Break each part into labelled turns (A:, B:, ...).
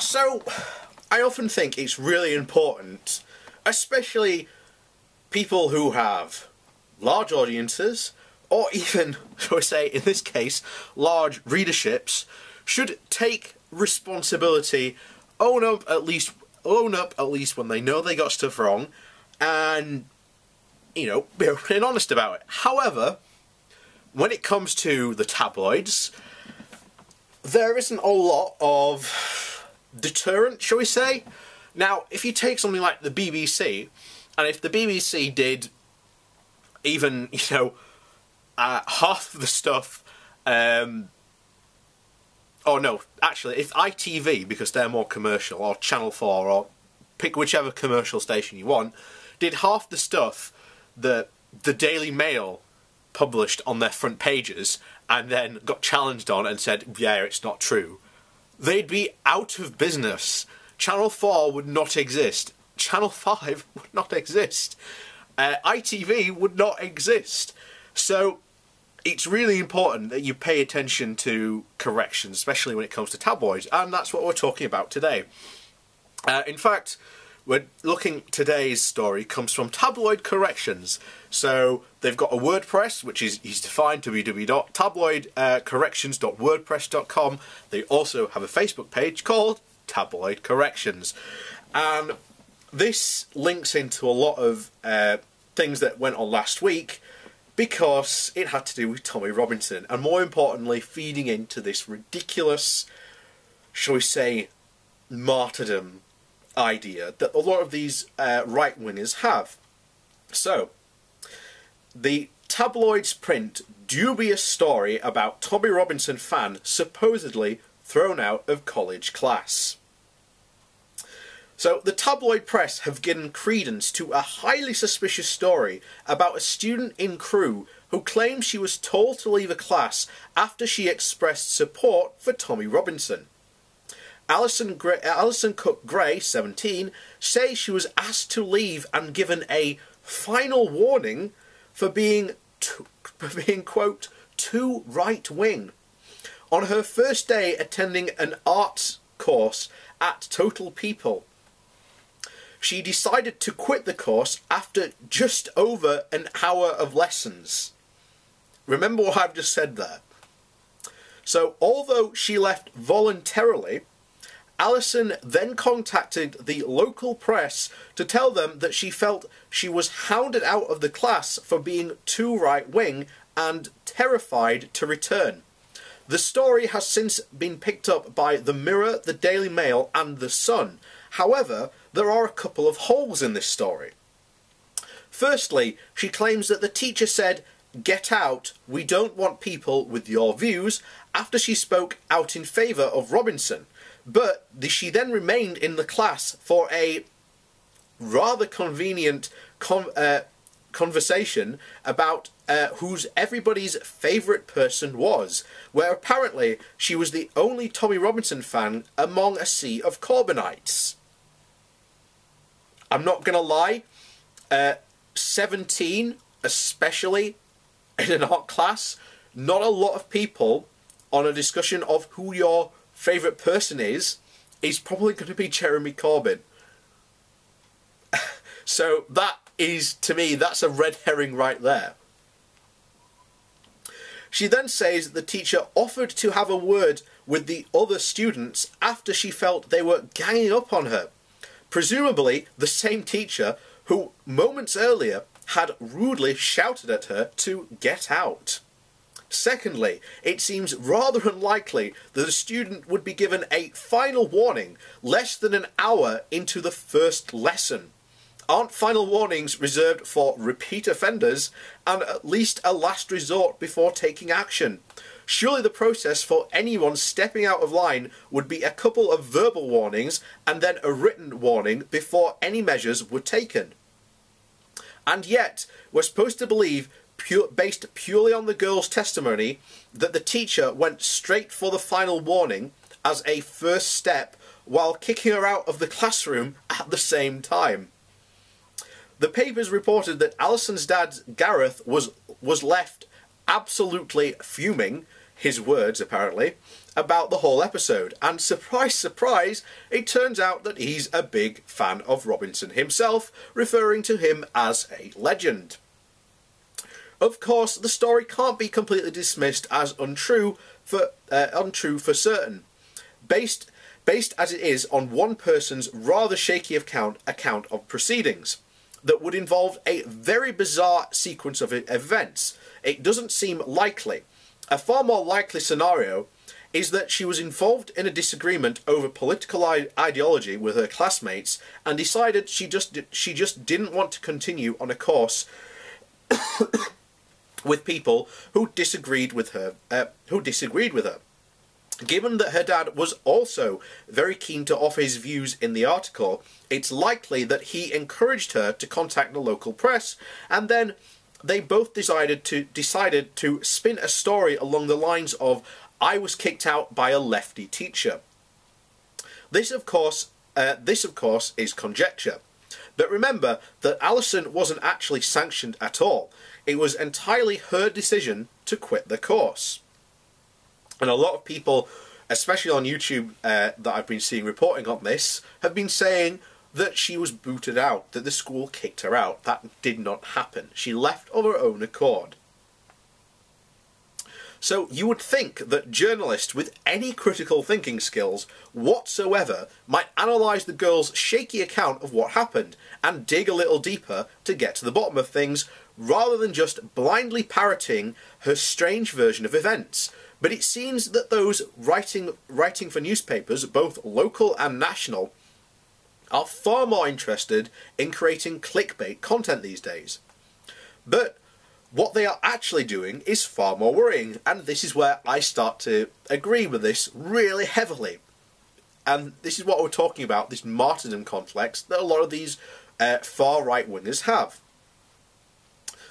A: So, I often think it's really important, especially people who have large audiences, or even, shall we say, in this case, large readerships, should take responsibility, own up at least when they know they got stuff wrong, and, you know, be open and honest about it. However, when it comes to the tabloids, there isn't a lot of deterrent, shall we say. Now, if you take something like the BBC, and if the BBC did even, you know, half of the stuff, oh no, actually, if ITV, because they're more commercial, or Channel 4, or pick whichever commercial station you want, did half the stuff that the Daily Mail published on their front pages, and then got challenged on and said, yeah, it's not true, they'd be out of business. Channel 4 would not exist. Channel 5 would not exist. ITV would not exist. So it's really important that you pay attention to corrections, especially when it comes to tabloids, and that's what we're talking about today. In fact, today's story comes from Tabloid Corrections. So they've got a WordPress, which is defined www.tabloidcorrections.wordpress.com. They also have a Facebook page called Tabloid Corrections. And this links into a lot of things that went on last week, because it had to do with Tommy Robinson, and more importantly, feeding into this ridiculous, shall we say, martyrdom idea that a lot of these right-wingers have. So, the tabloids print dubious story about Tommy Robinson fan supposedly thrown out of college class. So, the tabloid press have given credence to a highly suspicious story about a student in Crewe who claims she was told to leave a class after she expressed support for Tommy Robinson. Alison Cook Gray, 17, says she was asked to leave and given a final warning for being, quote, too right-wing. On her first day attending an arts course at Total People, she decided to quit the course after just over an hour of lessons. Remember what I've just said there. So, although she left voluntarily, Alison then contacted the local press to tell them that she felt she was hounded out of the class for being too right-wing and terrified to return. The story has since been picked up by The Mirror, The Daily Mail and The Sun. However, there are a couple of holes in this story. Firstly, she claims that the teacher said, "Get out, we don't want people with your views," after she spoke out in favour of Robinson. But she then remained in the class for a rather convenient conversation about who's everybody's favourite person was, where apparently she was the only Tommy Robinson fan among a sea of Corbynites. I'm not going to lie, 17, especially in an art class, not a lot of people on a discussion of who your favourite person is probably going to be Jeremy Corbyn. So that is, to me, that's a red herring right there. She then says that the teacher offered to have a word with the other students after she felt they were ganging up on her. Presumably the same teacher who moments earlier had rudely shouted at her to get out. Secondly, it seems rather unlikely that a student would be given a final warning less than an hour into the first lesson. Aren't final warnings reserved for repeat offenders and at least a last resort before taking action? Surely the process for anyone stepping out of line would be a couple of verbal warnings and then a written warning before any measures were taken. And yet, we're supposed to believe, based purely on the girl's testimony, that the teacher went straight for the final warning as a first step while kicking her out of the classroom at the same time. The papers reported that Alison's dad, Gareth, was left absolutely fuming. his words apparently, about the whole episode. And surprise, surprise, it turns out that he's a big fan of Robinson himself, referring to him as a legend. Of course, the story can't be completely dismissed as untrue for certain, based as it is on one person's rather shaky account of proceedings that would involve a very bizarre sequence of events. It doesn't seem likely. A far more likely scenario is that she was involved in a disagreement over political ideology with her classmates and decided she just didn't want to continue on a course with people who disagreed with her. Given that her dad was also very keen to offer his views in the article, it's likely that he encouraged her to contact the local press, and then they both decided to spin a story along the lines of, "I was kicked out by a lefty teacher." This of course is conjecture. But remember that Alison wasn't actually sanctioned at all. It was entirely her decision to quit the course. And a lot of people, especially on YouTube that I've been seeing reporting on this, have been saying that she was booted out, that the school kicked her out. That did not happen. She left of her own accord. So you would think that journalists with any critical thinking skills whatsoever might analyse the girl's shaky account of what happened and dig a little deeper to get to the bottom of things, rather than just blindly parroting her strange version of events. But it seems that those writing for newspapers, both local and national, are far more interested in creating clickbait content these days. But what they are actually doing is far more worrying, and this is where I start to agree with this really heavily. And this is what we're talking about, this martyrdom complex that a lot of these far right-wingers have.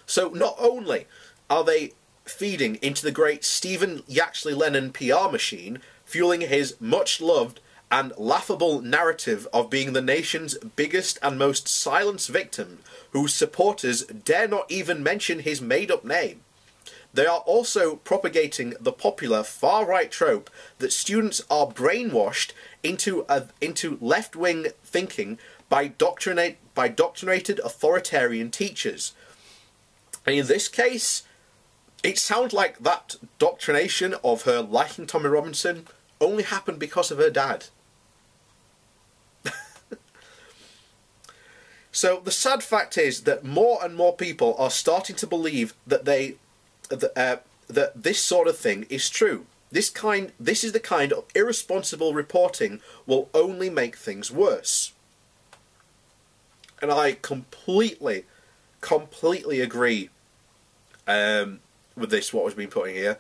A: So not only are they feeding into the great Stephen Yaxley Lennon PR machine, fueling his much-loved and laughable narrative of being the nation's biggest and most silenced victim, whose supporters dare not even mention his made-up name. They are also propagating the popular far-right trope that students are brainwashed into left-wing thinking by doctrinated authoritarian teachers. And in this case, it sounds like that doctrination of her liking Tommy Robinson only happened because of her dad. So the sad fact is that more and more people are starting to believe that that this sort of thing is true. This is the kind of irresponsible reporting will only make things worse. And I completely agree with this, what was being put in here.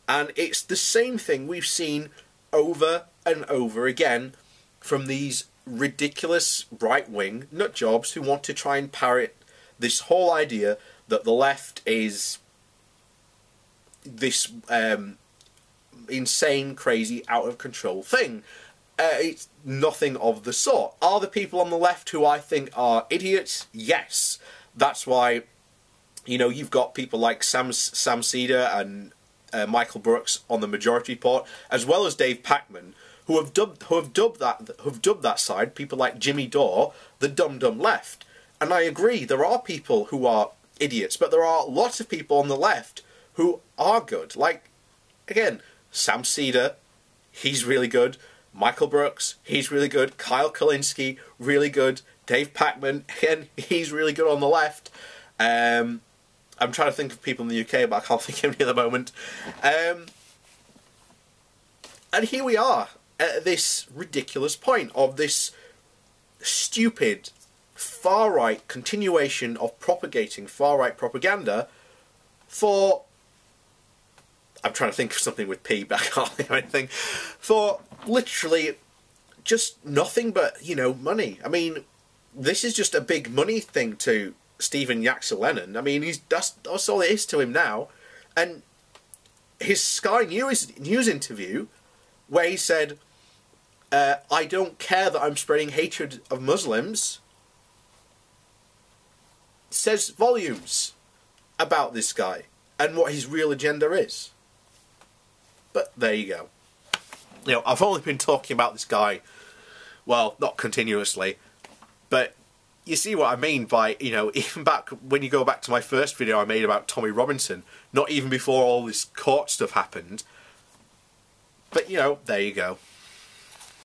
A: And it's the same thing we've seen over and over again from these ridiculous right-wing nutjobs who want to try and parrot this whole idea that the left is this insane, crazy, out-of-control thing. It's nothing of the sort. Are the people on the left who I think are idiots? Yes. That's why, you know, you've got people like Sam Cedar and Michael Brooks on the Majority Report, as well as Dave Pacman, who have dubbed that side, people like Jimmy Dore, the dumb left. And I agree, there are people who are idiots, but there are lots of people on the left who are good. Like, again, Sam Cedar, he's really good. Michael Brooks, he's really good. Kyle Kulinski, really good. Dave Pacman, again, he's really good on the left. I'm trying to think of people in the UK, but I can't think of any at the moment. And here we are, at this ridiculous point of this stupid far-right continuation of propagating far-right propaganda for... I'm trying to think of something with P, but I can't think of anything. For literally just nothing but, you know, money. I mean, this is just a big money thing to Stephen Yaxley Lennon. I mean, that's all it is to him now. And his Sky News interview, where he said, I don't care that I'm spreading hatred of Muslims, says volumes about this guy and what his real agenda is. But there you go. You know, I've only been talking about this guy, well, not continuously, but you see what I mean by, you know, even back when you go back to my first video I made about Tommy Robinson, not even before all this court stuff happened. But, you know, there you go.